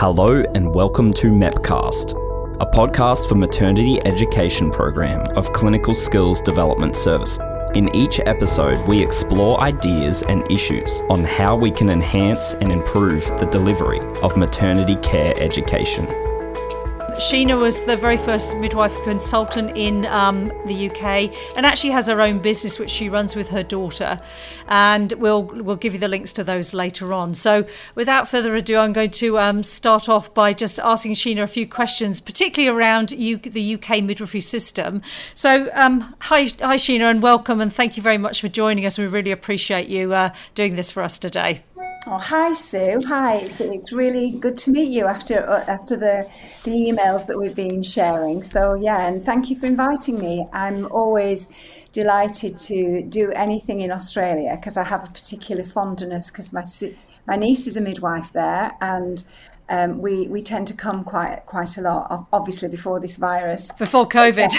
Hello and welcome to MEPcast, a podcast for maternity education program of Clinical Skills Development Service. In each episode, we explore ideas and issues on how we can enhance and improve the delivery of maternity care education. Sheena was the very first midwife consultant in the UK and actually has her own business which she runs with her daughter, and we'll give you the links to those later on. So without further ado, I'm going to start off by just asking Sheena a few questions, particularly around the UK midwifery system. So hi Sheena, and welcome, and thank you very much for joining us. We really appreciate you doing this for us today. Oh, hi Sue. Hi. It's really good to meet you after the emails that we've been sharing. So yeah, and thank you for inviting me. I'm always delighted to do anything in Australia because I have a particular fondness because my niece is a midwife there, and we tend to come quite a lot. Obviously before this virus. Before COVID.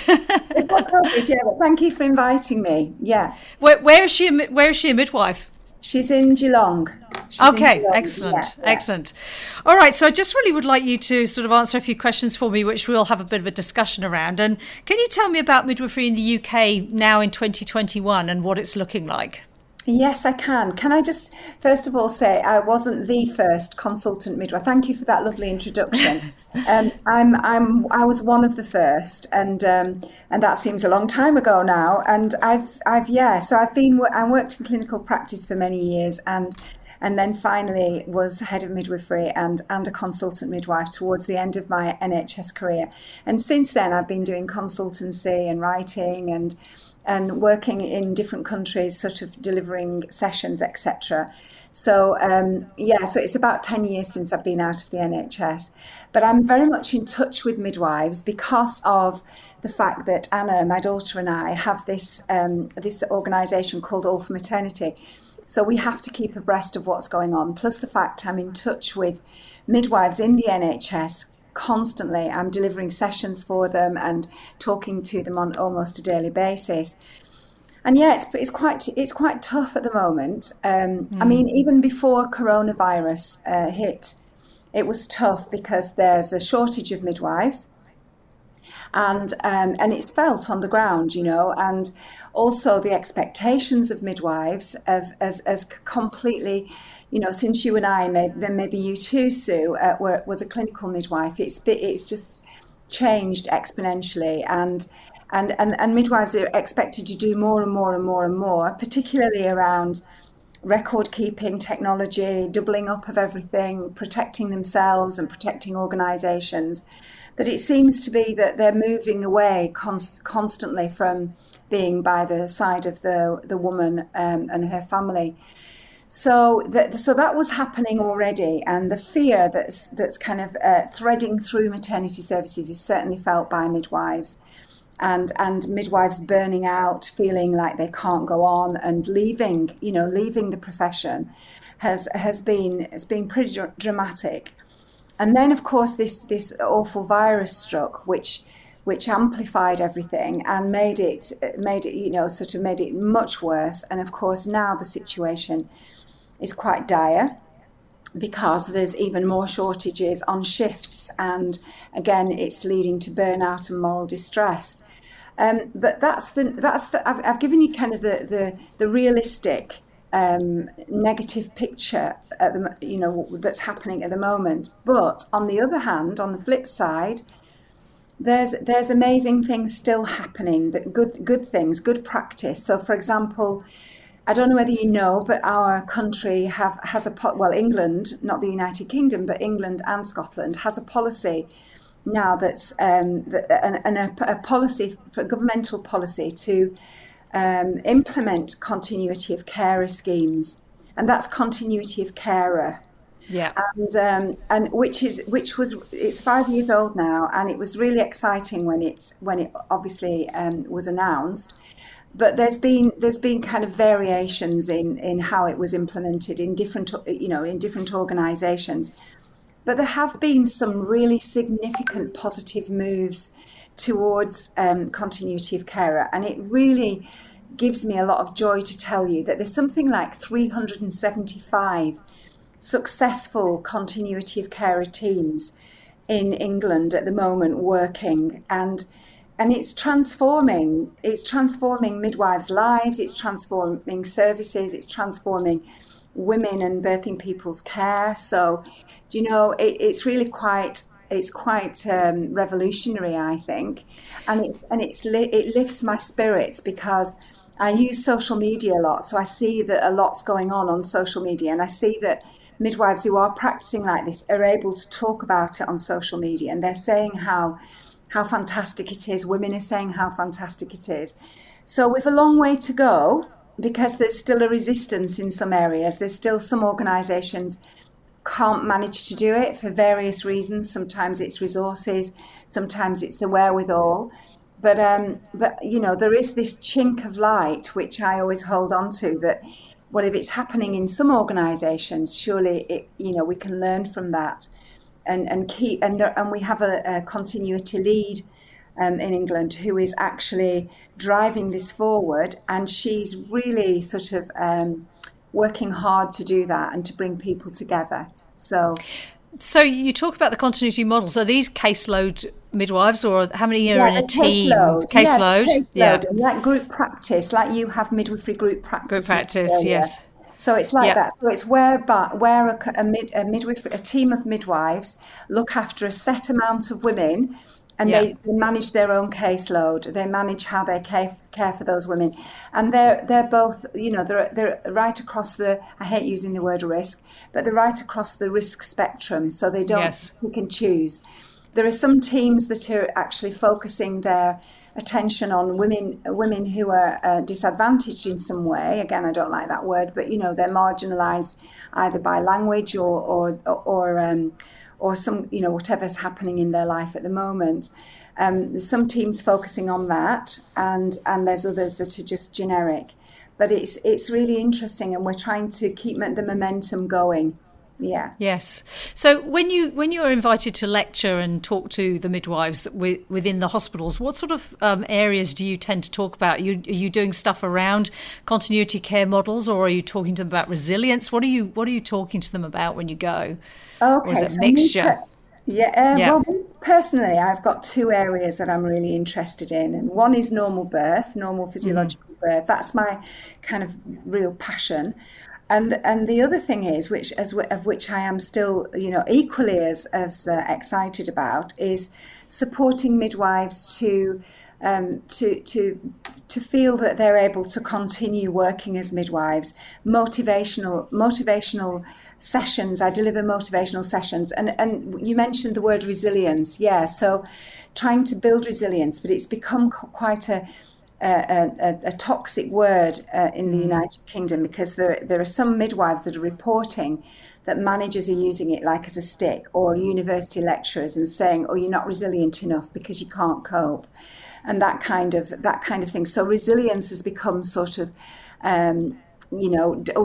Before COVID, yeah. But thank you for inviting me. Yeah. Where is she a midwife? She's in Geelong. Excellent. Yeah. Excellent. All right, so I just really would like you to sort of answer a few questions for me, which we'll have a bit of a discussion around. And can you tell me about midwifery in the UK now in 2021 and what it's looking like? Yes, I can. Can I just first of all say I wasn't the first consultant midwife. Thank you for that lovely introduction. I was one of the first, and that seems a long time ago now. And I worked in clinical practice for many years, and then finally was head of midwifery and a consultant midwife towards the end of my NHS career. And since then, I've been doing consultancy and writing and working in different countries, sort of delivering sessions, etc. So so it's about 10 years since I've been out of the NHS, but I'm very much in touch with midwives because of the fact that Anna, my daughter, and I have this organisation called All for Maternity. So we have to keep abreast of what's going on, plus the fact I'm in touch with midwives in the NHS constantly. I'm delivering sessions for them and talking to them on almost a daily basis. And yeah, it's quite tough at the moment. I mean, even before coronavirus hit, it was tough because there's a shortage of midwives, and it's felt on the ground, and also the expectations of midwives as completely. Since you and I, maybe you too, Sue, was a clinical midwife, it's just changed exponentially, and midwives are expected to do more and more and more and more, particularly around record keeping, technology, doubling up of everything, protecting themselves and protecting organisations. That it seems to be that they're moving away constantly from being by the side of the woman and her family. So that was happening already, and the fear that's kind of threading through maternity services is certainly felt by midwives, and midwives burning out, feeling like they can't go on, and leaving the profession has been pretty dramatic. And then of course this awful virus struck, which amplified everything and made it much worse. And of course now the situation is quite dire because there's even more shortages on shifts, and again it's leading to burnout and moral distress. But I've given you kind of the realistic negative picture that's happening at the moment. But on the other hand, on the flip side, there's amazing things still happening, that good things, good practice. So for example, I don't know whether you know, but our country has England, not the United Kingdom, but England and Scotland has a policy now that's a policy, for a governmental policy to implement continuity of carer schemes, and that's continuity of carer. Yeah. And it's 5 years old now, and it was really exciting when it obviously was announced. But there's been kind of variations in how it was implemented in different organisations. But there have been some really significant positive moves towards continuity of carer, and it really gives me a lot of joy to tell you that there's something like 375 successful continuity of carer teams in England at the moment working, and it's transforming midwives' lives, it's transforming services, it's transforming women and birthing people's care. So, it's really quite revolutionary, I think, and it lifts my spirits because I use social media a lot. So I see that a lot's going on social media, and I see that midwives who are practicing like this are able to talk about it on social media, and they're saying how fantastic it is. Women are saying how fantastic it is. So we've a long way to go because there's still a resistance in some areas. There's still some organisations can't manage to do it for various reasons. Sometimes it's resources, sometimes it's the wherewithal. But there is this chink of light which I always hold on to, that well, if it's happening in some organisations, surely we can learn from that, and we have a continuity lead in England who is actually driving this forward, and she's really sort of working hard to do that and to bring people together. So you talk about the continuity models. Are these caseload midwives, or how many are in a team? Caseload. Yeah. Like group practice, like you have midwifery group practice. Group practice, yes. So it's like that. So it's where a team of midwives look after a set amount of women, and they manage their own caseload. They manage how they care for those women, and they're both, they're right across the, I hate using the word risk, but they're right across the risk spectrum. So they don't pick and choose. There are some teams that are actually focusing their attention on women who are disadvantaged in some way. Again, I don't like that word, but they're marginalised either by language or some whatever's happening in their life at the moment. There's some teams focusing on that, and there's others that are just generic. But it's really interesting, and we're trying to keep the momentum going. Yeah. Yes. So when you are invited to lecture and talk to the midwives within the hospitals, what sort of areas do you tend to talk about? Are you doing stuff around continuity care models, or are you talking to them about resilience? What are you talking to them about when you go? Okay, or is it a mixture? Well, personally, I've got two areas that I'm really interested in, and one is normal physiological birth. That's my kind of real passion. And the other thing is, of which I am still, equally as excited about, is supporting midwives to feel that they're able to continue working as midwives. Motivational sessions. I deliver motivational sessions, and you mentioned the word resilience. Yeah, so trying to build resilience, but it's become quite a toxic word in the United Kingdom, because there are some midwives that are reporting that managers are using it like as a stick, or university lecturers, and saying, "Oh, you're not resilient enough because you can't cope," and that kind of thing. So resilience has become sort of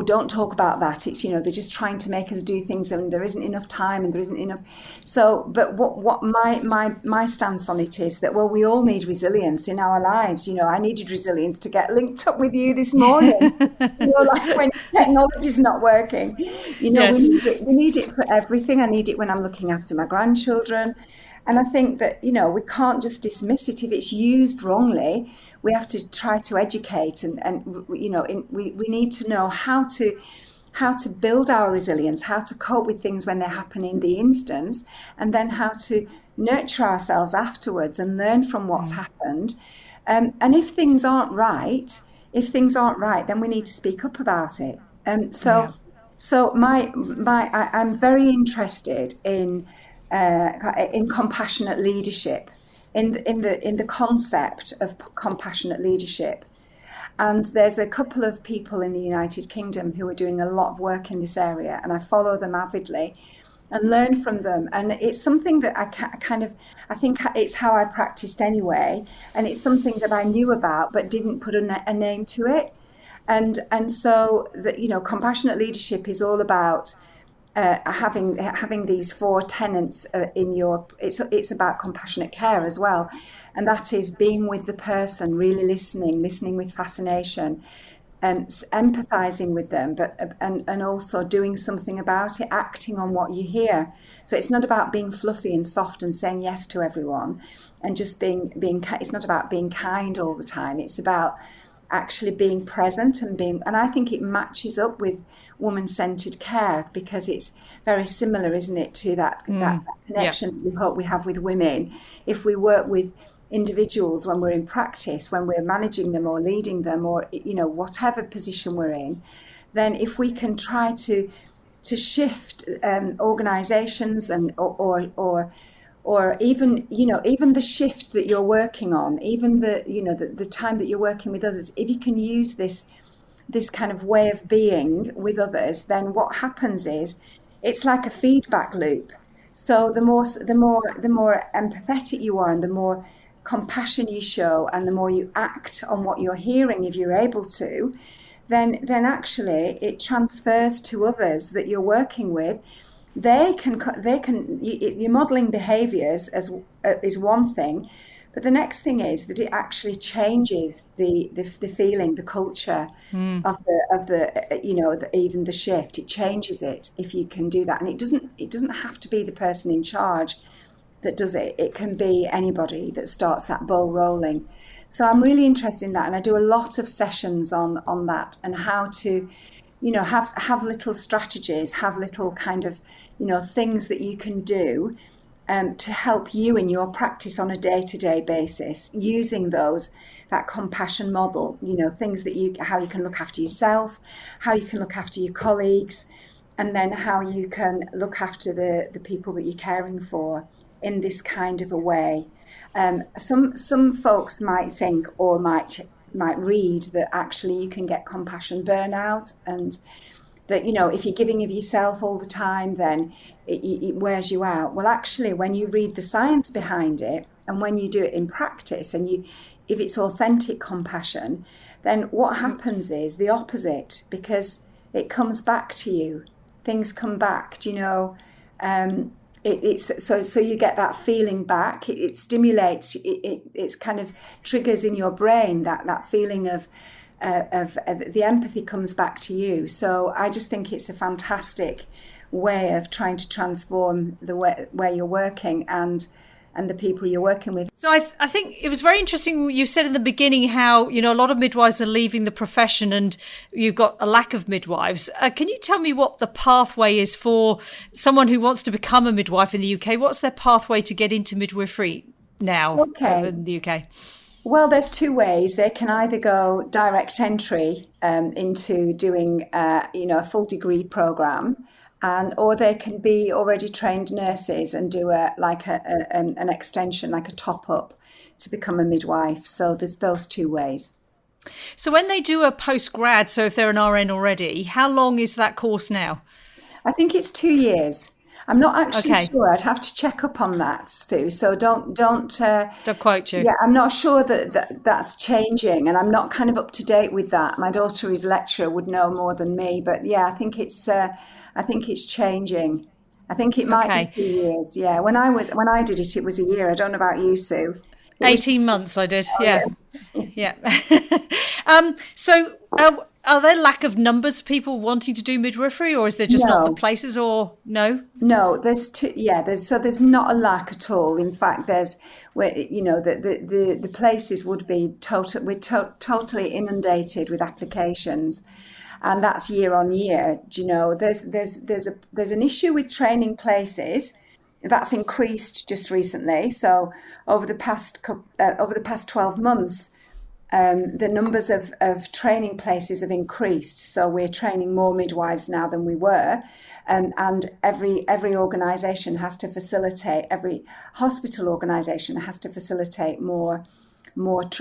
don't talk about that. It's, they're just trying to make us do things, and there isn't enough time, and there isn't enough. So, but what my stance on it is that, well, we all need resilience in our lives. I needed resilience to get linked up with you this morning. Like when technology's not working, we need it for everything. I need it when I'm looking after my grandchildren. And I think that, we can't just dismiss it if it's used wrongly. We have to try to educate, and we need to know how to build our resilience, how to cope with things when they happen in the instance, and then how to nurture ourselves afterwards and learn from what's happened. And if things aren't right, then we need to speak up about it. So I'm very interested in compassionate leadership, in the concept of compassionate leadership. And there's a couple of people in the United Kingdom who are doing a lot of work in this area, and I follow them avidly and learn from them. And it's something that I think it's how I practiced anyway, and it's something that I knew about but didn't put a name to it. And so compassionate leadership is all about having these four tenets in your. It's about compassionate care as well, and that is being with the person, really listening with fascination, and empathizing with them, but and also doing something about it, acting on what you hear. So it's not about being fluffy and soft and saying yes to everyone, and just being. It's not about being kind all the time. It's about actually being present and being. And I think it matches up with woman-centered care, because it's very similar, isn't it, to that connection that we hope we have with women. If we work with individuals when we're in practice, when we're managing them or leading them, or whatever position we're in, then if we can try to shift organizations and or even the shift that you're working on, even the time that you're working with others, if you can use this kind of way of being with others, then what happens is it's like a feedback loop. So the more empathetic you are, and the more compassion you show, and the more you act on what you're hearing, if you're able to, then actually it transfers to others that you're working with. You're modeling behaviors is one thing, but the next thing is that it actually changes the feeling, the culture of the even the shift. It changes it if you can do that, and it doesn't have to be the person in charge that does it. It can be anybody that starts that ball rolling. So I'm really interested in that, and I do a lot of sessions on that, and how to have little strategies, have little kind of things that you can do to help you in your practice on a day-to-day basis, using that compassion model, things that how you can look after yourself, how you can look after your colleagues, and then how you can look after the people that you're caring for in this kind of a way. Some folks might think, or might read, that actually you can get compassion burnout, and that if you're giving of yourself all the time, then it wears you out. Well, actually, when you read the science behind it, and when you do it in practice, and if it's authentic compassion, then what happens is the opposite, because it comes back to you. Things come back. So you get that feeling back. It stimulates. It's kind of triggers in your brain that feeling of the empathy comes back to you. So I just think it's a fantastic way of trying to transform the way where you're working and the people you're working with. So I think it was very interesting. You said in the beginning how, a lot of midwives are leaving the profession and you've got a lack of midwives. Can you tell me what the pathway is for someone who wants to become a midwife in the UK? What's their pathway to get into midwifery now in the UK? Well, there's two ways. They can either go direct entry into doing, a full degree programme, or they can be already trained nurses and do an extension, like a top up, to become a midwife. So there's those two ways. So when they do a post-grad, so if they're an RN already, how long is that course now? I think it's 2 years. I'm not actually sure. I'd have to check up on that, Stu. So don't quote you. Yeah, I'm not sure that's changing, and I'm not kind of up to date with that. My daughter, who's a lecturer, would know more than me. But yeah, I think it's changing. I think it might be 2 years. Yeah, when I did it, it was a year. I don't know about you, Sue. 18 months I did. Yeah. Yeah. So are there lack of numbers of people wanting to do midwifery, or is there just not the places, or no? No, there's not a lack at all. In fact, the places would be totally inundated with applications, and that's year on year. There's an issue with training places. That's increased just recently. So over the past 12 months, the numbers of training places have increased. So we're training more midwives now than we were, and every organisation has to facilitate. Every hospital organisation has to facilitate more sort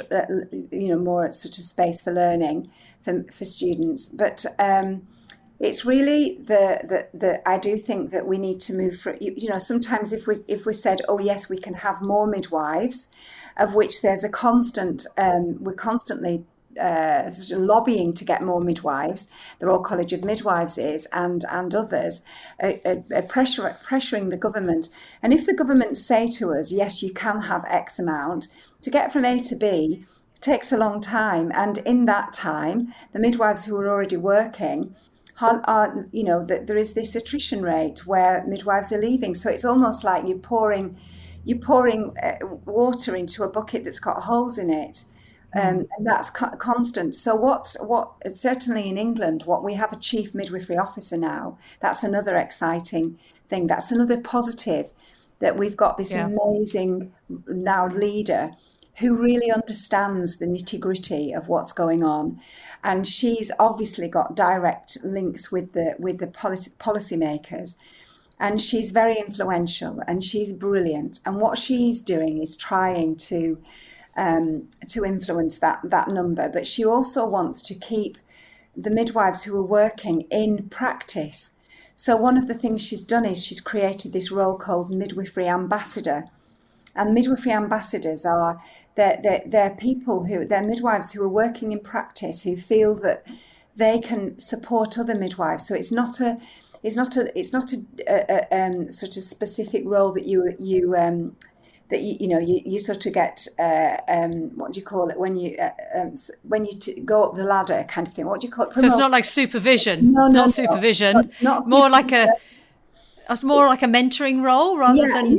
of space for learning for students. But it's really I do think that we need to move for, sometimes if we said, oh yes, we can have more midwives, of which there's a constant, we're constantly sort of lobbying to get more midwives. The Royal College of Midwives is, and others are pressuring the government. And if the government say to us, yes, you can have X amount, to get from A to B, takes a long time. And in that time, the midwives who are already working there is this attrition rate where midwives are leaving. So it's almost like you're pouring water into a bucket that's got holes in it. And that's constant. So what certainly in England, what we have a chief midwifery officer now, that's another exciting thing. That's another positive, that we've got this amazing now leader who really understands the nitty-gritty of what's going on. And she's obviously got direct links with the policymakers. And she's very influential and she's brilliant. And what she's doing is trying to influence that number. But she also wants to keep the midwives who are working in practice. So one of the things she's done is she's created this role called midwifery ambassador. And midwifery ambassadors are they're people they're midwives who are working in practice, who feel that they can support other midwives. So it's not a sort of specific role that you sort of get what do you call it when you go up the ladder kind of thing? What do you call it? So it's not like supervision. No, it's no, not supervision. No, it's not more like a. It's more like a mentoring role rather than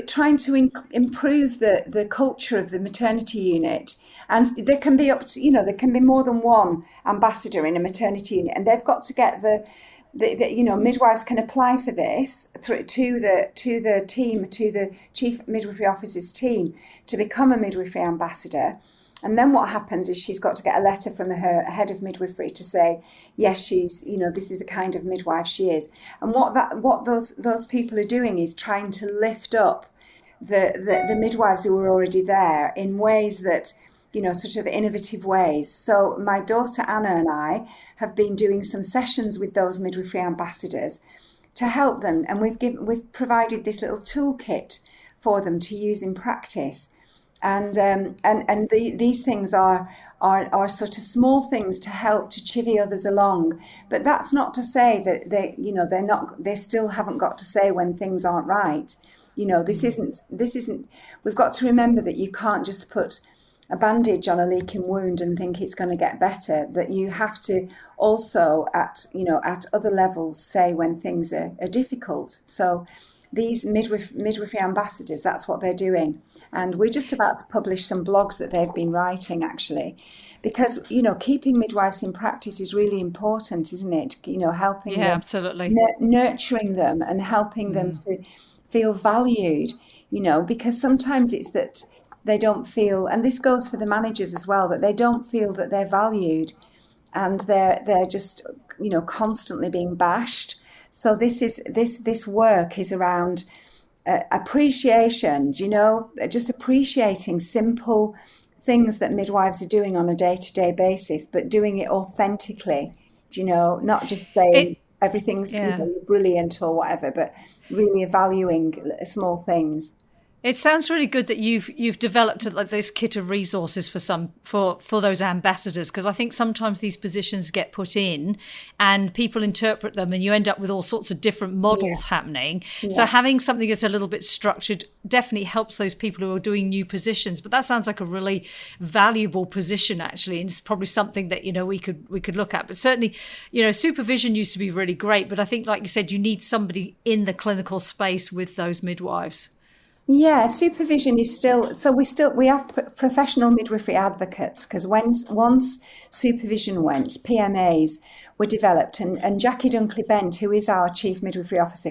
trying to improve the culture of the maternity unit. And there can be there can be more than one ambassador in a maternity unit, and they've got to get the midwives can apply for this to the team, to the chief midwifery officer's team, to become a midwifery ambassador. And then what happens is she's got to get a letter from her head of midwifery to say, yes, she's, this is the kind of midwife she is. And what those people are doing is trying to lift up the midwives who are already there in ways that, sort of innovative ways. So my daughter Anna and I have been doing some sessions with those midwifery ambassadors to help them. And we've provided this little toolkit for them to use in practice. And these things are sort of small things to help to chivvy others along. But that's not to say that they still haven't got to say when things aren't right. This isn't. We've got to remember that you can't just put a bandage on a leaking wound and think it's going to get better. That you have to also at other levels say when things are difficult. So these midwifery ambassadors, that's what they're doing. And we're just about to publish some blogs that they've been writing, actually, because, keeping midwives in practice is really important, isn't it? Helping them, absolutely, nurturing them and helping them to feel valued, because sometimes it's that they don't feel, and this goes for the managers as well, that they don't feel that they're valued and they're just, constantly being bashed. So this work is around appreciation, just appreciating simple things that midwives are doing on a day-to-day basis, but doing it authentically, not just saying everything's brilliant or whatever, but really valuing small things. It sounds really good that you've developed this kit of resources for those ambassadors, because I think sometimes these positions get put in and people interpret them and you end up with all sorts of different models happening. Yeah. So having something that's a little bit structured definitely helps those people who are doing new positions. But that sounds like a really valuable position, actually, and it's probably something that we could look at. But certainly, supervision used to be really great, but I think, like you said, you need somebody in the clinical space with those midwives. Yeah, supervision is still, so we have professional midwifery advocates, because once supervision went, PMAs were developed, and Jackie Dunkley-Bent, who is our chief midwifery officer,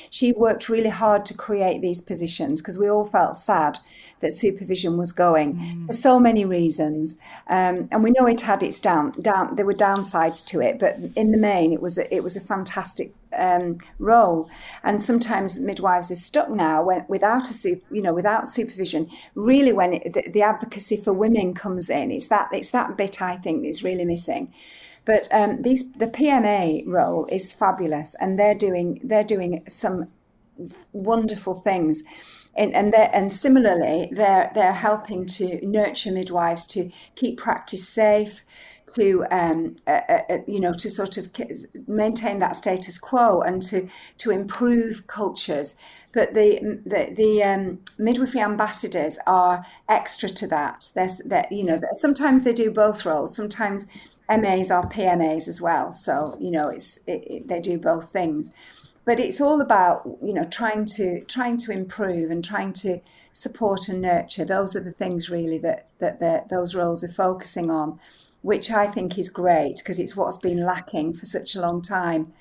she worked really hard to create these positions, because we all felt sad that supervision was going for so many reasons, and we know it had its there were downsides to it, but in the main it was a fantastic role. And sometimes midwives are stuck now without supervision. Really, when the advocacy for women comes in, it's that bit I think that's really missing. But the PMA role is fabulous, and they're doing some wonderful things. And similarly, they're helping to nurture midwives to keep practice safe, to sort of maintain that status quo and to improve cultures. But the midwifery ambassadors are extra to that. Sometimes they do both roles. Sometimes MAs are PMAs as well. So they do both things. But it's all about trying to improve and trying to support and nurture. Those are the things really that those roles are focusing on, which I think is great because it's what's been lacking for such a long time.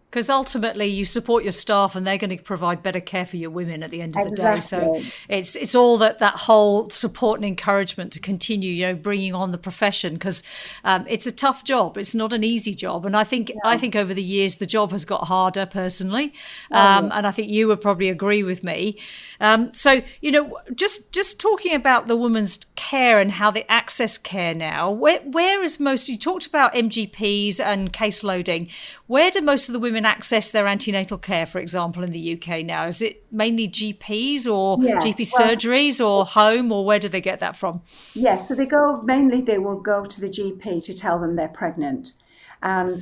Because ultimately you support your staff and they're going to provide better care for your women at the end of the day. So it's all that whole support and encouragement to continue, bringing on the profession, because it's a tough job. It's not an easy job. And I think over the years, the job has got harder personally. And I think you would probably agree with me. So, just talking about the women's care and how they access care now, where is most, you talked about MGPs and case loading. Where do most of the women access their antenatal care, for example, in the UK now? Is it mainly GPs or GP surgeries or home, or where do they get that from? Yes, so they will go to the GP to tell them they're pregnant and,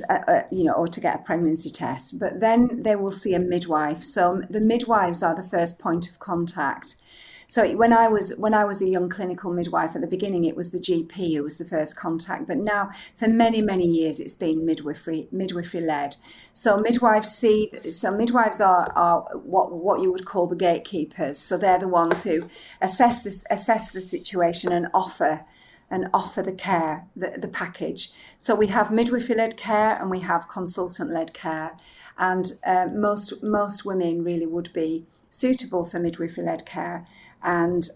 or to get a pregnancy test. But then they will see a midwife. So the midwives are the first point of contact. So when I was a young clinical midwife at the beginning, it was the GP who was the first contact. But now, for many, many years, it's been midwifery led. So midwives are what you would call the gatekeepers. So they're the ones who assess the situation and offer the care, the package. So we have midwifery-led care and we have consultant-led care, and most women really would be suitable for midwifery-led care, and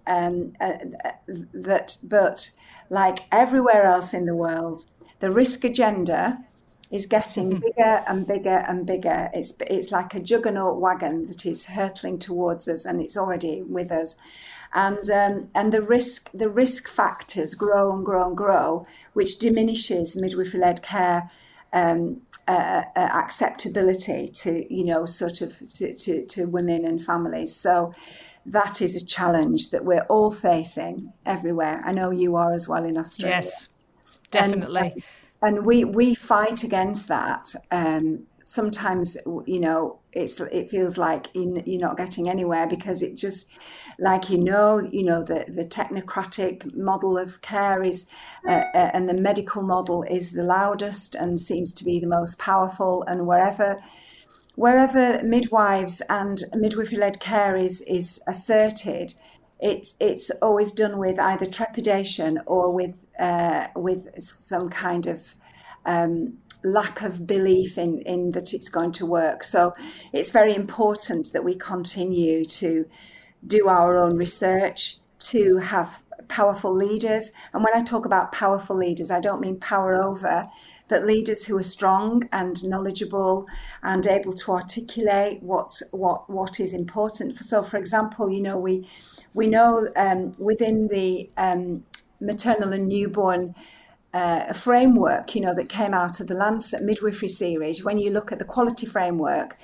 but like everywhere else in the world, the risk agenda is getting bigger and bigger and bigger. It's like a juggernaut wagon that is hurtling towards us, and it's already with us. And the risk factors grow and grow and grow, which diminishes midwifery-led care acceptability to women and families. So that is a challenge that we're all facing everywhere. I know you are as well in Australia. Yes, definitely. And we fight against that. Sometimes, it feels like you're not getting anywhere because it just, like, the technocratic model of care is, and the medical model is the loudest and seems to be the most powerful. And wherever midwives and midwifery-led care is asserted, it's always done with either trepidation or with some kind of lack of belief in that it's going to work. So it's very important that we continue to do our own research, to have powerful leaders. And when I talk about powerful leaders, I don't mean power over, but leaders who are strong and knowledgeable and able to articulate what is important. So, for example, we know within the maternal and newborn framework, that came out of the Lancet Midwifery series, when you look at the quality framework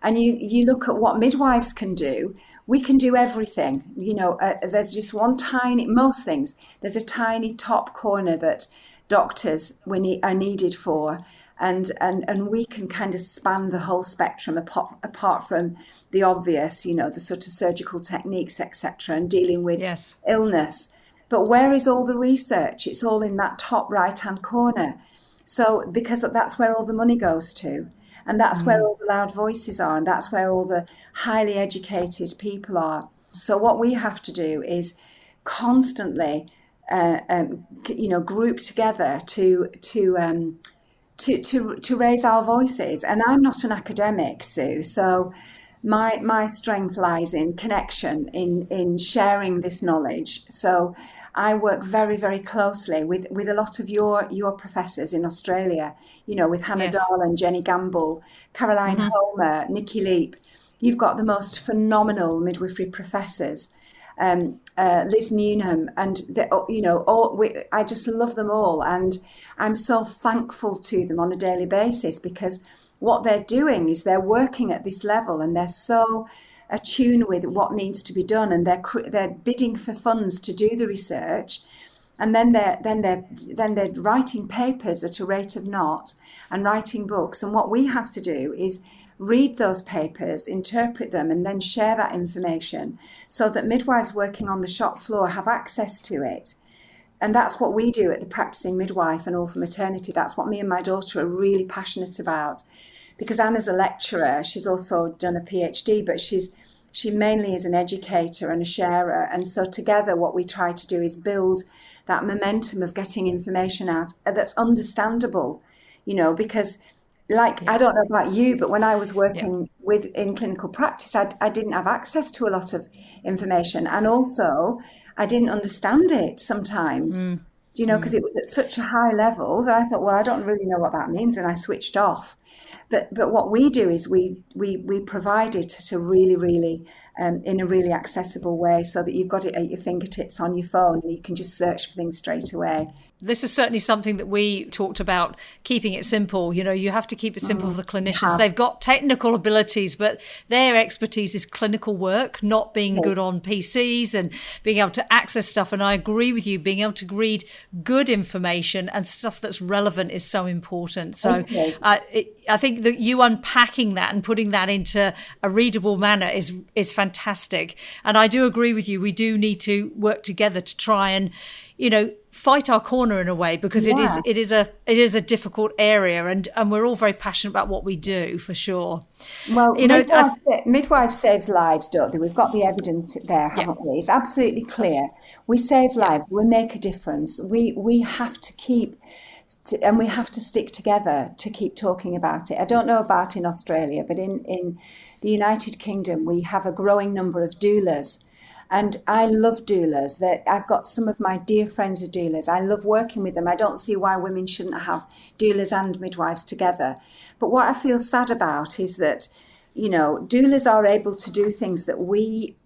and you look at what midwives can do, we can do everything. There's just most things, there's a tiny top corner that doctors are needed for, and we can kind of span the whole spectrum apart from the obvious, the sort of surgical techniques, etc., and dealing with illness. But where is all the research? It's all in that top right-hand corner. So because that's where all the money goes to, and that's where all the loud voices are, and that's where all the highly educated people are. So what we have to do is constantly, group together to raise our voices. And I'm not an academic, Sue, so my strength lies in connection, in sharing this knowledge. So I work very, very closely with a lot of your professors in Australia, with Hannah Dahl and Jenny Gamble, Caroline Homer, Nikki Leap. You've got the most phenomenal midwifery professors, Liz Newnham, and I just love them all, and I'm so thankful to them on a daily basis, because what they're doing is they're working at this level and they're so attuned with what needs to be done, and they're bidding for funds to do the research, and then they're writing papers at a rate of knot and writing books. And what we have to do is read those papers, interpret them, and then share that information so that midwives working on the shop floor have access to it. And that's what we do at the Practicing Midwife and All for Maternity. That's what me and my daughter are really passionate about. Because Anna's a lecturer, she's also done a PhD, but she mainly is an educator and a sharer. And so together what we try to do is build that momentum of getting information out that's understandable, because I don't know about you, but when I was working in clinical practice, I didn't have access to a lot of information. And also I didn't understand it sometimes, because it was at such a high level that I thought, well, I don't really know what that means. And I switched off. But what we do is we provide it at a really, really in a really accessible way, so that you've got it at your fingertips on your phone and you can just search for things straight away. This was certainly something that we talked about, keeping it simple. You have to keep it simple for the clinicians. They've got technical abilities, but their expertise is clinical work, not being good on PCs and being able to access stuff. And I agree with you, being able to read good information and stuff that's relevant is so important. So I think that you unpacking that and putting that into a readable manner is fantastic. And I do agree with you. We do need to work together to try and, fight our corner in a way, because it is a difficult area, and we're all very passionate about what we do, for sure. Well, midwives saves lives, don't they? We've got the evidence there, haven't we? It's absolutely clear. We save lives. We make a difference. We have to keep. And we have to stick together to keep talking about it. I don't know about in Australia, but in the United Kingdom, we have a growing number of doulas. And I love doulas. I've got some of my dear friends are doulas. I love working with them. I don't see why women shouldn't have doulas and midwives together. But what I feel sad about is that, doulas are able to do things that we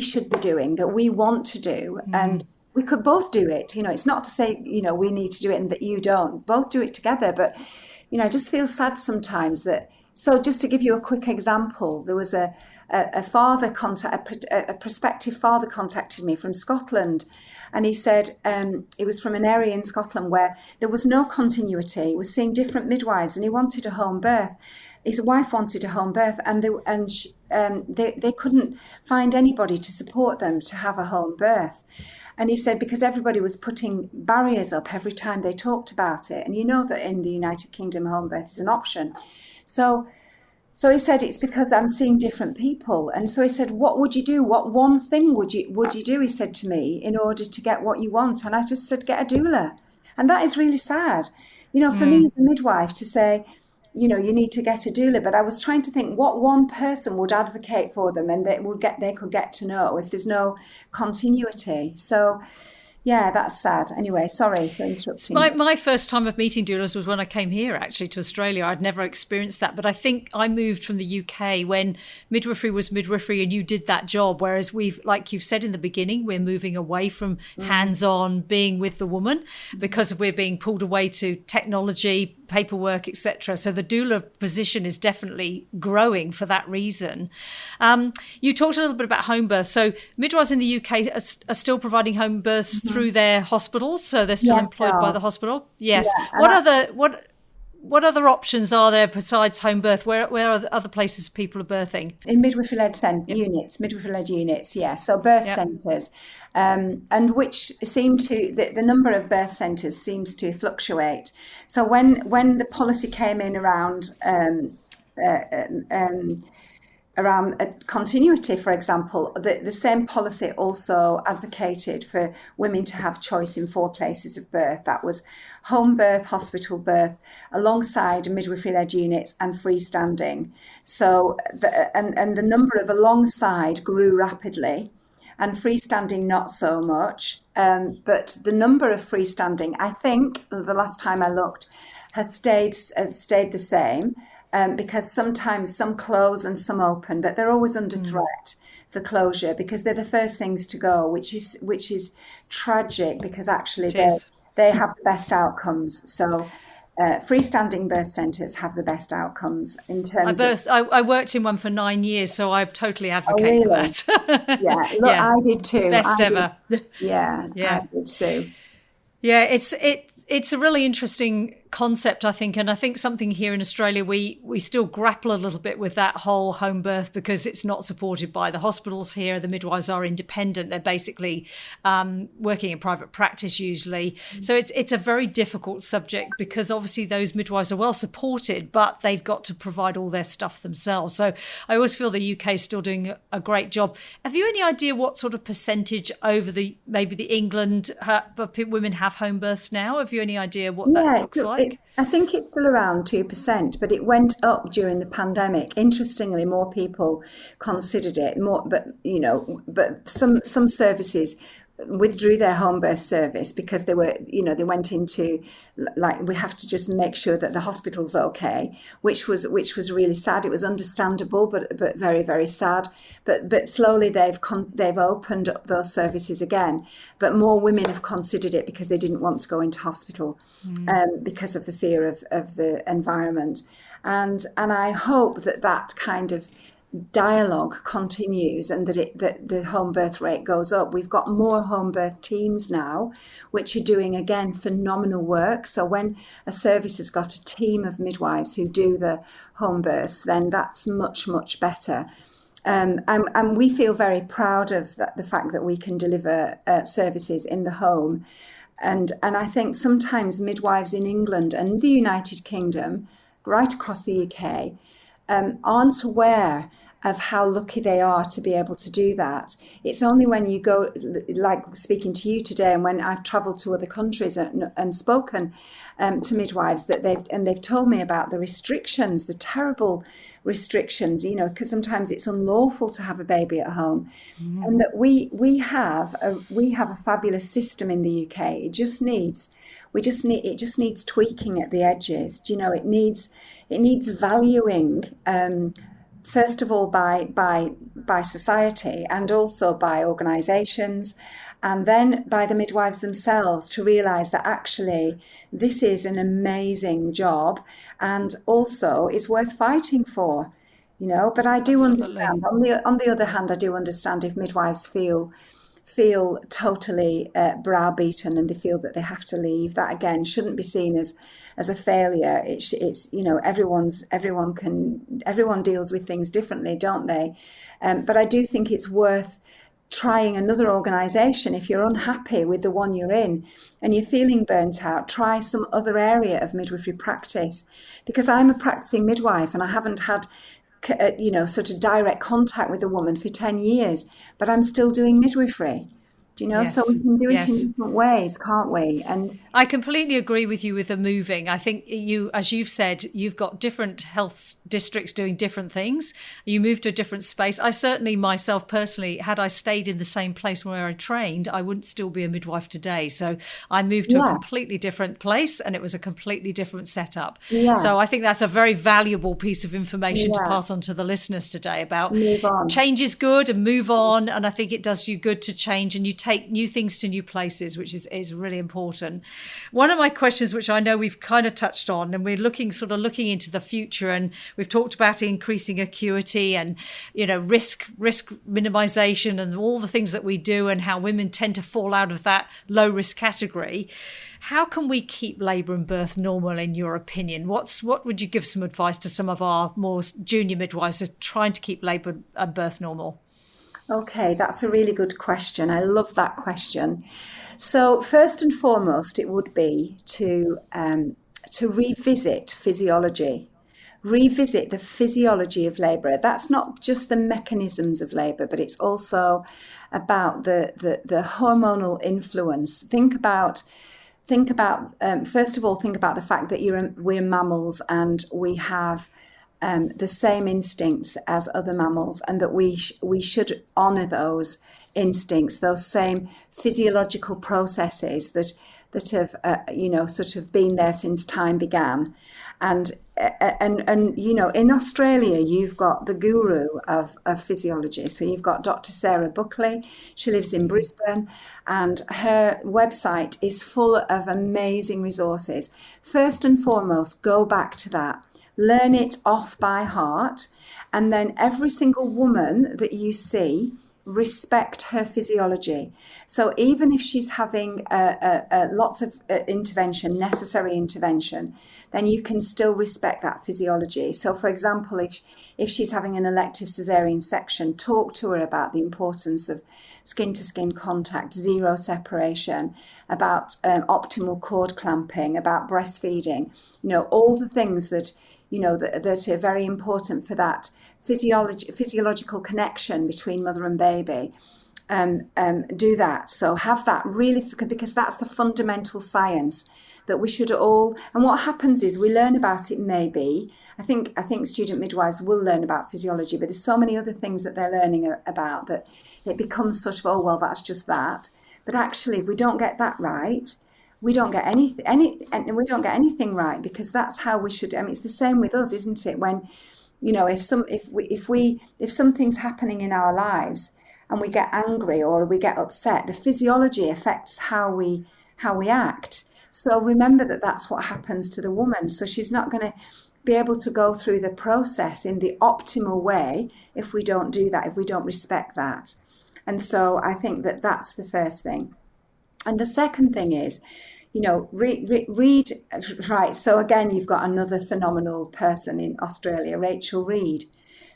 should be doing, that we want to do. And we could both do it. It's not to say, we need to do it and that you don't. Both do it together. But, I just feel sad sometimes that. So just to give you a quick example, there was a prospective father contacted me from Scotland, and he said it was from an area in Scotland where there was no continuity. He was seeing different midwives, and he wanted a home birth. His wife wanted a home birth, and they couldn't find anybody to support them to have a home birth. And he said because everybody was putting barriers up every time they talked about it, and that in the United Kingdom home birth is an option. So he said, it's because I'm seeing different people. And so he said, what would you do? What one thing would you do, he said to me, in order to get what you want? And I just said, get a doula. And that is really sad. For me as a midwife to say, you need to get a doula. But I was trying to think what one person would advocate for them and they could get to know if there's no continuity. So yeah, that's sad. Anyway, sorry for interrupting. My first time of meeting doulas was when I came here, actually, to Australia. I'd never experienced that. But I think I moved from the UK when midwifery was midwifery and you did that job. Whereas like you've said in the beginning, we're moving away from hands-on being with the woman because we're being pulled away to technology, paperwork, etc. So the doula position is definitely growing for that reason. You talked a little bit about home birth. So midwives in the UK are still providing home births through their hospitals, so they're still employed by the hospital. Yes. Yeah, what other options are there besides home birth? Where are the other places people are birthing? In midwifery-led units, yeah. So birth centres, and which seem to the number of birth centres seems to fluctuate. So when the policy came in around continuity, for example, the same policy also advocated for women to have choice in 4 places of birth. That was home birth, hospital birth, alongside midwifery-led units and freestanding. So the number of alongside grew rapidly, and freestanding not so much. But the number of freestanding, I think, the last time I looked, has stayed the same. Because sometimes some close and some open, but they're always under threat for closure because they're the first things to go, which is tragic because actually they have the best outcomes. So freestanding birth centres have the best outcomes in terms of... I worked in one for 9 years, so I totally advocate for that. Yeah, look, I did too. Best ever. Yeah, I did too. Yeah, it's a really interesting concept, I think, and I think something here in Australia we still grapple a little bit with that whole home birth because it's not supported by the hospitals here. The midwives are independent; they're basically working in private practice usually. So it's a very difficult subject because obviously those midwives are well supported, but they've got to provide all their stuff themselves. So I always feel the UK is still doing a great job. Have you any idea what sort of percentage over maybe the England women have home births now? Have you any idea what that looks like? I think it's still around 2%, but it went up during the pandemic. Interestingly, more people considered it but some services withdrew their home birth service because they went into like, we have to just make sure that the hospital's okay, which was really sad. It was understandable, but very, very sad. But slowly they've opened up those services again. But more women have considered it because they didn't want to go into hospital because of the fear of the environment. And I hope that kind of dialogue continues and that the home birth rate goes up. We've got more home birth teams now, which are doing, again, phenomenal work. So when a service has got a team of midwives who do the home births, then that's much, much better. And we feel very proud of the fact that we can deliver services in the home. And I think sometimes midwives in England and the United Kingdom, right across the UK, aren't aware of how lucky they are to be able to do that. It's only when you go, like speaking to you today, and when I've travelled to other countries and spoken to midwives, that they've told me about the restrictions, the terrible restrictions, because sometimes it's unlawful to have a baby at home, and that we have a fabulous system in the UK. It just needs tweaking at the edges. It needs valuing. First of all, by society and also by organisations, and then by the midwives themselves, to realise that actually this is an amazing job and also is worth fighting for. But I do understand. On the other hand, I do understand if midwives feel totally browbeaten and they feel that they have to leave. That again shouldn't be seen as a failure. It's everyone deals with things differently, don't they? But I do think it's worth trying another organisation. If you're unhappy with the one you're in and you're feeling burnt out, try some other area of midwifery practice. Because I'm a practicing midwife and I haven't had sort of direct contact with a woman for 10 years, but I'm still doing midwifery. Yes. So we can do it in different ways, can't we? And I completely agree with you with the moving. I think as you've said, you've got different health districts doing different things. You move to a different space. I certainly, myself personally, had I stayed in the same place where I trained, I wouldn't still be a midwife today. So I moved to a completely different place and it was a completely different setup. Yes. So I think that's a very valuable piece of information to pass on to the listeners today about change is good and move on. And I think it does you good to change and you take new things to new places, which is really important. One of my questions, which I know we've kind of touched on, and we're looking into the future, and we've talked about increasing acuity and risk minimization and all the things that we do and how women tend to fall out of that low risk category. How can we keep labour and birth normal, in your opinion? What would you give some advice to some of our more junior midwives as trying to keep labour and birth normal? Okay, that's a really good question. I love that question. So first and foremost, it would be to revisit physiology. Revisit the physiology of labour. That's not just the mechanisms of labour, but it's also about the hormonal influence. Think about first of all, think about the fact that we're mammals and we have the same instincts as other mammals, and that we should honour those instincts, those same physiological processes that have sort of been there since time began. And in Australia, you've got the guru of physiology. So you've got Dr. Sarah Buckley. She lives in Brisbane, and her website is full of amazing resources. First and foremost, go back to that. Learn it off by heart, and then every single woman that you see, respect her physiology. So even if she's having lots of necessary intervention, then you can still respect that physiology. So for example, if she's having an elective cesarean section, talk to her about the importance of skin to skin contact, zero separation, about optimal cord clamping, about breastfeeding, all the things that that are very important for that physiological connection between mother and baby. Do that. So have that really, because that's the fundamental science that we should all. And what happens is we learn about it. Maybe I think student midwives will learn about physiology, but there's so many other things that they're learning about that it becomes sort of, oh well, that's just that. But actually, if we don't get that right, we don't get anything right, because that's how we should. I mean, it's the same with us, isn't it? When if something's happening in our lives and we get angry or we get upset, the physiology affects how we act. So remember that that's what happens to the woman. So she's not going to be able to go through the process in the optimal way if we don't do that, if we don't respect that. And so I think that that's the first thing. And the second thing is, read, right. So again, you've got another phenomenal person in Australia, Rachel Reed.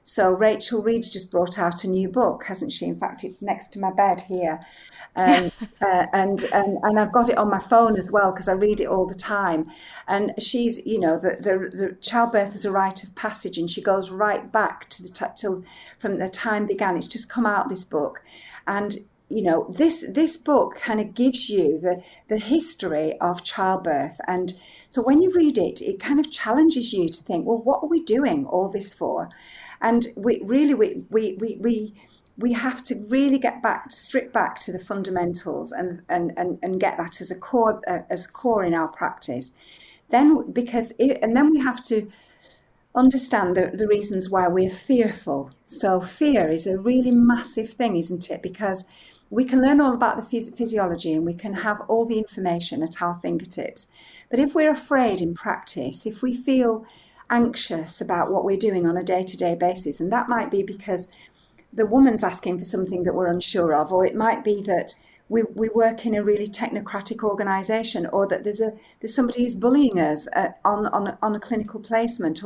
So Rachel Reed's just brought out a new book, hasn't she? In fact, it's next to my bed here. And I've got it on my phone as well, because I read it all the time. And she's, the childbirth is a rite of passage, and she goes right back to till from the time began. It's just come out, this book. And this book kind of gives you the history of childbirth. And so when you read it, it kind of challenges you to think, well, what are we doing all this for? And we have to really strip back to the fundamentals and get that as a core in our practice. Then then we have to understand the reasons why we're fearful. So fear is a really massive thing, isn't it? Because we can learn all about the physiology and we can have all the information at our fingertips. But if we're afraid in practice, if we feel anxious about what we're doing on a day-to-day basis, and that might be because the woman's asking for something that we're unsure of, or it might be that we work in a really technocratic organisation, or that there's somebody who's bullying us on a clinical placement,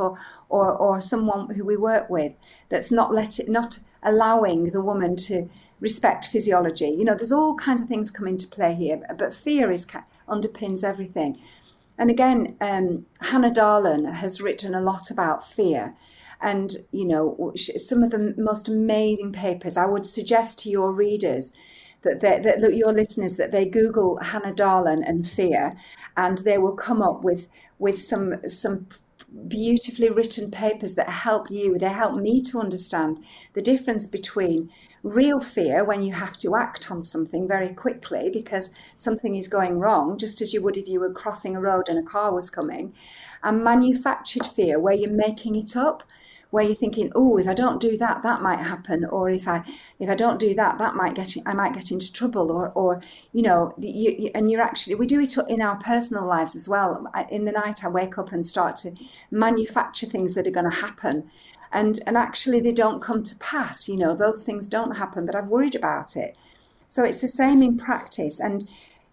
or someone who we work with that's not allowing the woman to respect physiology. There's all kinds of things come into play here, but fear underpins everything. And again, Hannah Darlan has written a lot about fear. And, some of the most amazing papers. I would suggest to your readers your listeners, that they Google Hannah Darlan and fear, and they will come up with some beautifully written papers that help you. They help me to understand the difference between real fear, when you have to act on something very quickly because something is going wrong, just as you would if you were crossing a road and a car was coming, and manufactured fear, where you're making it up, where you're thinking, oh, if I don't do that, that might happen, or if I don't do that, I might get into trouble, or and you're actually, we do it in our personal lives as well. In the night, I wake up and start to manufacture things that are going to happen, and actually they don't come to pass. Those things don't happen, but I've worried about it. So it's the same in practice. And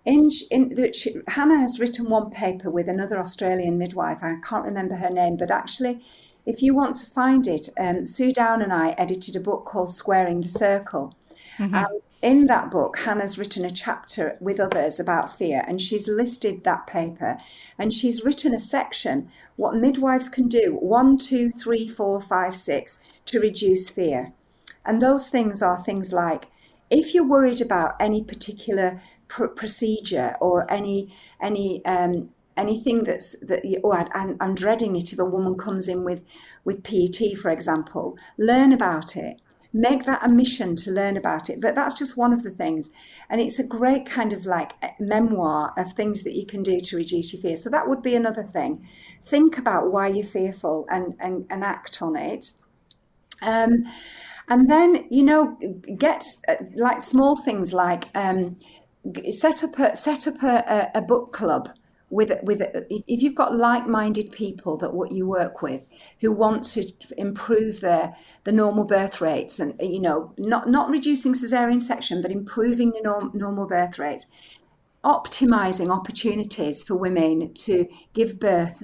Hannah has written one paper with another Australian midwife. I can't remember her name, but actually, if you want to find it, Sue Down and I edited a book called Squaring the Circle. Mm-hmm. And in that book, Hannah's written a chapter with others about fear, and she's listed that paper, and she's written a section, what midwives can do, 1, 2, 3, 4, 5, 6, to reduce fear. And those things are things like, if you're worried about any particular procedure or anything I'm dreading it if a woman comes in with PET, for example, learn about it. Make that a mission to learn about it. But that's just one of the things. And it's a great kind of like memoir of things that you can do to reduce your fear. So that would be another thing. Think about why you're fearful and act on it. And then, get like small things like set up a book club if you've got like-minded people that what you work with who want to improve the normal birth rates, and not reducing cesarean section, but improving the normal birth rates, optimizing opportunities for women to give birth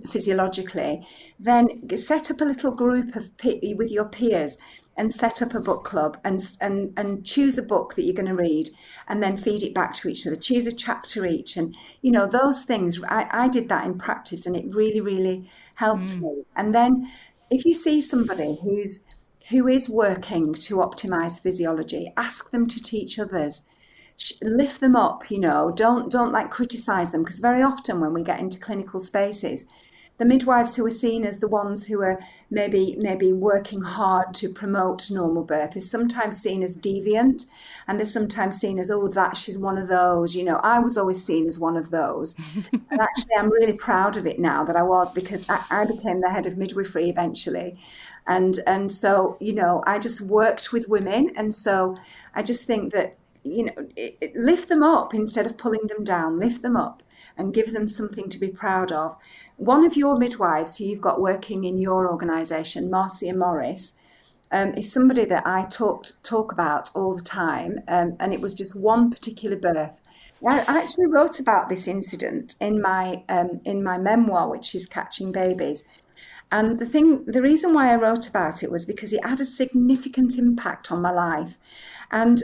physiologically, then set up a little group with your peers and set up a book club and choose a book that you're going to read and then feed it back to each other. Choose a chapter each, and those things. I did that in practice, and it really, really helped me. And then if you see somebody who is working to optimize physiology, ask them to teach others. Lift them up, don't like criticize them, because very often when we get into clinical spaces, the midwives who are seen as the ones who are maybe working hard to promote normal birth is sometimes seen as deviant, and they're sometimes seen as, she's one of those. I was always seen as one of those. And actually I'm really proud of it now that I was, because I became the head of midwifery eventually. And so, I just worked with women. And so I just think that, lift them up instead of pulling them down. Lift them up and give them something to be proud of. One of your midwives who you've got working in your organisation, Marcia Morris, is somebody that I talk about all the time, and it was just one particular birth. I actually wrote about this incident in my memoir, which is Catching Babies. And the reason why I wrote about it was because it had a significant impact on my life. And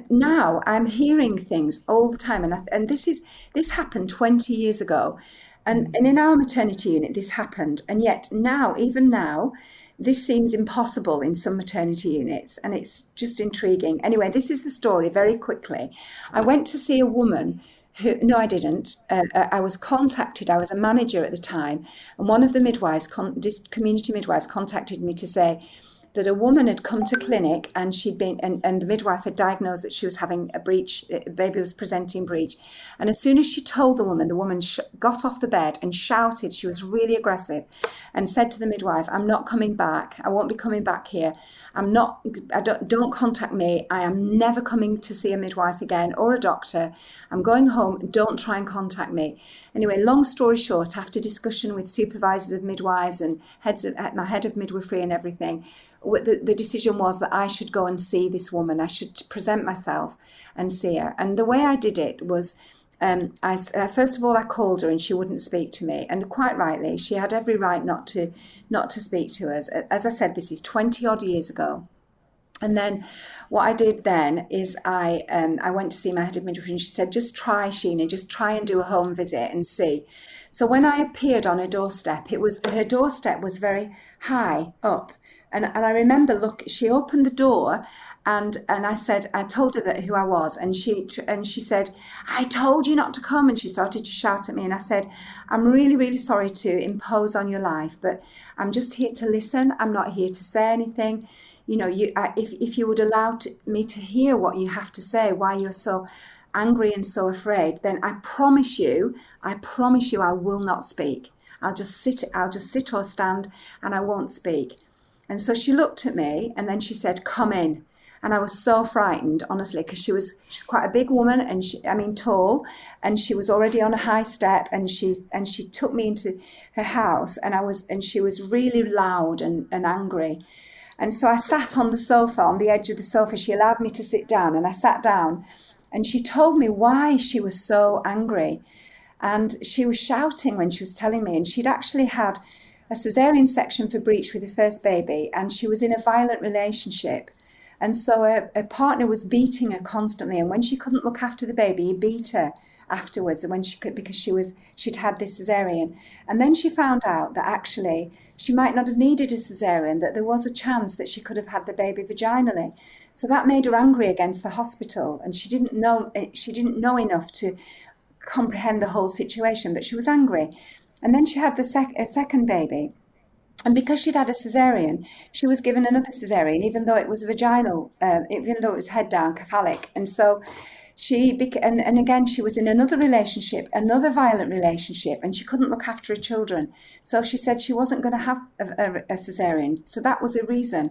now I'm hearing things all the time. And this happened 20 years ago. And in our maternity unit, this happened. And yet even now, this seems impossible in some maternity units. And it's just intriguing. Anyway, this is the story very quickly. I went to see a woman no, I didn't. I was contacted. I was a manager at the time, and one of the midwives, this community midwives, contacted me to say that a woman had come to clinic and she'd been, and the midwife had diagnosed that she was having a breech, the baby was presenting breech. And as soon as she told the woman got off the bed and shouted. She was really aggressive and said to the midwife, "I'm not coming back. I won't be coming back here. Don't contact me. I am never coming to see a midwife again or a doctor. I'm going home. Don't try and contact me." Anyway, long story short, after discussion with supervisors of midwives and my head of midwifery and everything, the decision was that I should go and see this woman. I should present myself and see her. And the way I did it was, first of all, I called her and she wouldn't speak to me. And quite rightly, she had every right not to speak to us. As I said, this is 20 odd years ago. And then what I did then is I went to see my head of midwifery, and she said, "Just try, Sheena, just try and do a home visit and see." So when I appeared on her doorstep, her doorstep was very high up. And I remember, she opened the door, and I told her who I was, and she said, "I told you not to come," and she started to shout at me, and I said, "I'm really, really sorry to impose on your life, but I'm just here to listen. I'm not here to say anything. If you would allow me to hear what you have to say, why you're so angry and so afraid, then I promise you I will not speak. I'll just sit or stand, and I won't speak." And so she looked at me, and then she said, "Come in." And I was so frightened, honestly, because she's quite a big woman, and tall, and she was already on a high step, and she took me into her house, and she was really loud and angry. And so I sat on the sofa, on the edge of the sofa. She allowed me to sit down, and I sat down, and she told me why she was so angry. And she was shouting when she was telling me, and she'd actually had a cesarean section for breech with her first baby, and she was in a violent relationship. And so her partner was beating her constantly, and when she couldn't look after the baby, he beat her afterwards, and when she could, because she'd had this cesarean. And then she found out that actually she might not have needed a cesarean, that there was a chance that she could have had the baby vaginally. So that made her angry against the hospital, and she didn't know enough to comprehend the whole situation, but she was angry. And then she had a second baby. And because she'd had a cesarean, she was given another cesarean, even though it was vaginal, even though it was head down, cephalic. And so and again, she was in another relationship, another violent relationship, and she couldn't look after her children. So she said she wasn't going to have a cesarean. So that was a reason.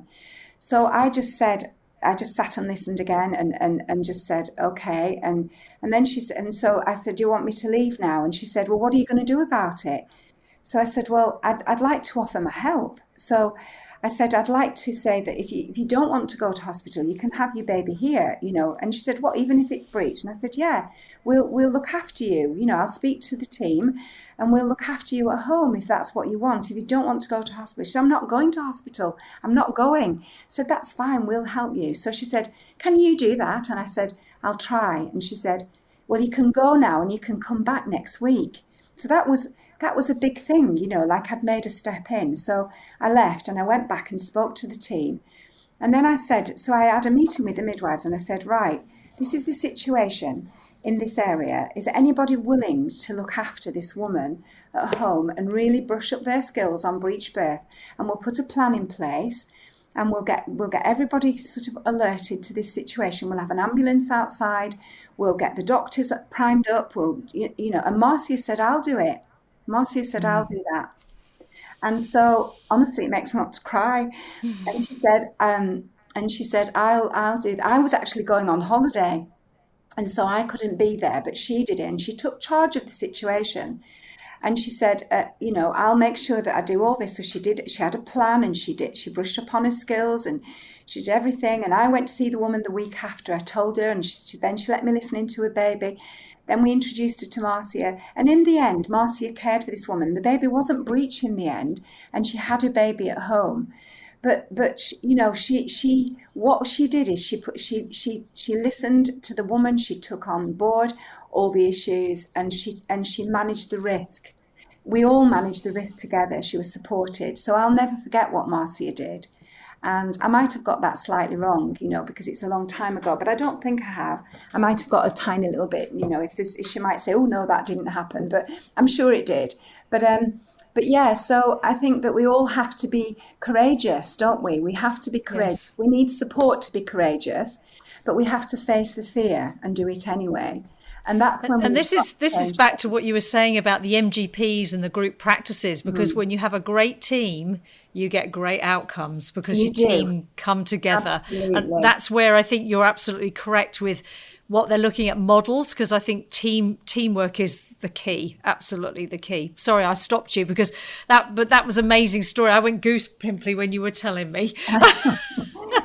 So I just said, I just sat and listened again and just said, okay. And then so I said, do you want me to leave now? And she said, well, what are you going to do about it? So I said, well, I'd like to offer my help. So I said, I'd like to say that if you don't want to go to hospital, you can have your baby here, And she said, what, even if it's breech? And I said, yeah, we'll look after you. I'll speak to the team and we'll look after you at home if that's what you want. If you don't want to go to hospital. She said, I'm not going to hospital. I'm not going. I said, that's fine. We'll help you. So she said, can you do that? And I said, I'll try. And she said, well, you can go now and you can come back next week. So that was a big thing, like I'd made a step in. So I left and I went back and spoke to the team. And then I had a meeting with the midwives and I said, right, this is the situation in this area. Is anybody willing to look after this woman at home and really brush up their skills on breech birth? And we'll put a plan in place and we'll get everybody sort of alerted to this situation. We'll have an ambulance outside. We'll get the doctors primed up. And Marcia said, I'll do it. Marcia said, I'll do that. And so honestly, it makes me want to cry. And she said, I'll do that. I was actually going on holiday and so I couldn't be there, but she did it and she took charge of the situation. And she said, I'll make sure that I do all this. So she did. She had a plan and she brushed up on her skills and she did everything. And I went to see the woman the week after. I told her and she let me listen into her baby. Then we introduced her to Marcia. And in the end, Marcia cared for this woman. The baby wasn't breech in the end and she had her baby at home. But she what she did is she listened to the woman. She took on board all the issues and she managed the risk. We all managed the risk together. She was supported. So I'll never forget what Marcia did. And I might have got that slightly wrong, because it's a long time ago, but I don't think I have. I might have got a tiny little bit, if she might say, oh no, that didn't happen, but I'm sure it did. But yeah, so I think that we all have to be courageous, don't we? We have to be courageous. Yes. We need support to be courageous, but we have to face the fear and do it anyway. And that's when this is back to what you were saying about the MGPs and the group practices, because when you have a great team, you get great outcomes because your team come together. Absolutely. And that's where I think you're absolutely correct with what they're looking at models, because I think teamwork is the key, absolutely the key. Sorry, I stopped you but that was an amazing story. I went goose pimply when you were telling me.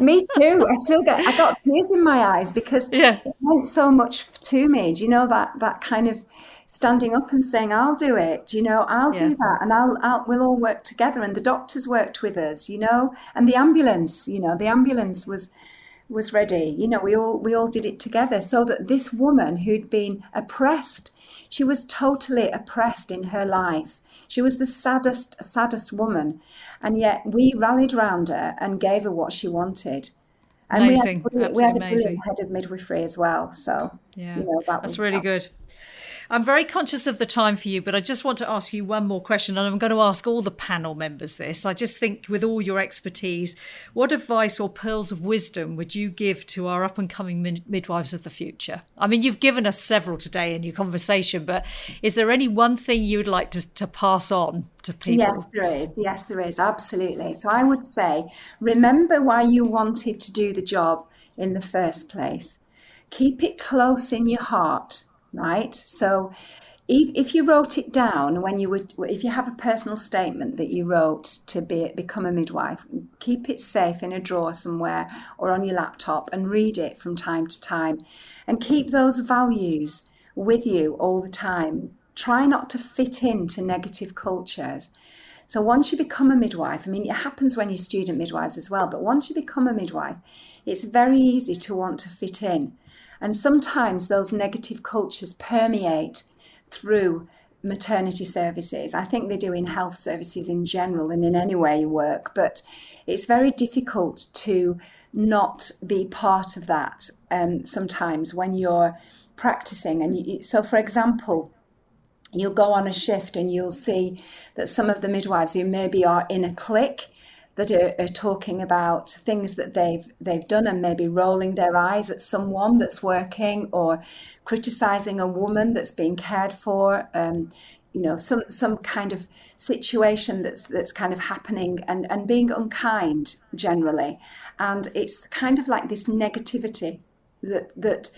Me too. I got tears in my eyes because it meant so much to me. Do you know that kind of standing up and saying, I'll do it, I'll do that, and we'll all work together. And the doctors worked with us, and the ambulance, the ambulance was ready. We all did it together, so that this woman who'd been oppressed, she was totally oppressed in her life. She was the saddest woman. And yet we rallied around her and gave her what she wanted. And amazing. we had a brilliant head of midwifery as well. So, that's really good. I'm very conscious of the time for you, but I just want to ask you one more question, and I'm going to ask all the panel members this. I just think with all your expertise, what advice or pearls of wisdom would you give to our up-and-coming midwives of the future? I mean, you've given us several today in your conversation, but is there any one thing you would like to pass on to people? Yes, there is. Yes, there is. Absolutely. So I would say, remember why you wanted to do the job in the first place. Keep it close in your heart. Right. So if you wrote it down if you have a personal statement that you wrote to become a midwife, keep it safe in a drawer somewhere or on your laptop and read it from time to time and keep those values with you all the time. Try not to fit into negative cultures. So once you become a midwife, I mean, it happens when you're student midwives as well, but once you become a midwife, it's very easy to want to fit in. And sometimes those negative cultures permeate through maternity services. I think they do in health services in general and in any way you work, but it's very difficult to not be part of that sometimes when you're practicing. And so, for example, you'll go on a shift and you'll see that some of the midwives who maybe are in a clique that are talking about things that they've done and maybe rolling their eyes at someone that's working or criticising a woman that's being cared for. some kind of situation that's kind of happening, and being unkind generally. And it's kind of like this negativity that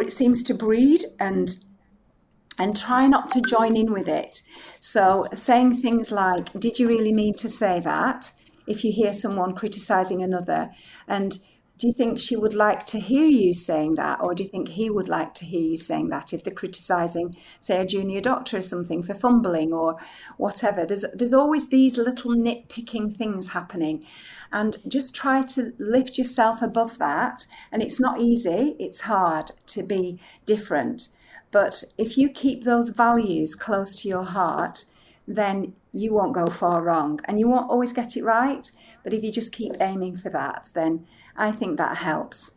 seems to breed, and try not to join in with it. So saying things like, did you really mean to say that? If you hear someone criticizing another, and do you think she would like to hear you saying that? Or do you think he would like to hear you saying that if they're criticizing, say, a junior doctor or something for fumbling or whatever? There's always these little nitpicking things happening. And just try to lift yourself above that. And it's not easy. It's hard to be different. But if you keep those values close to your heart, then you won't go far wrong. And you won't always get it right. But if you just keep aiming for that, then I think that helps.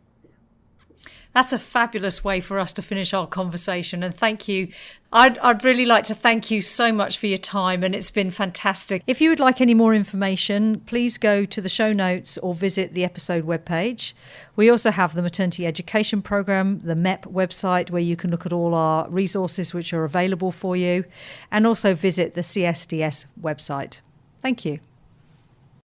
That's a fabulous way for us to finish our conversation. And thank you. I'd really like to thank you so much for your time, and it's been fantastic. If you would like any more information, please go to the show notes or visit the episode webpage. We also have the Maternity Education Programme, the MEP website, where you can look at all our resources which are available for you, and also visit the CSDS website. Thank you.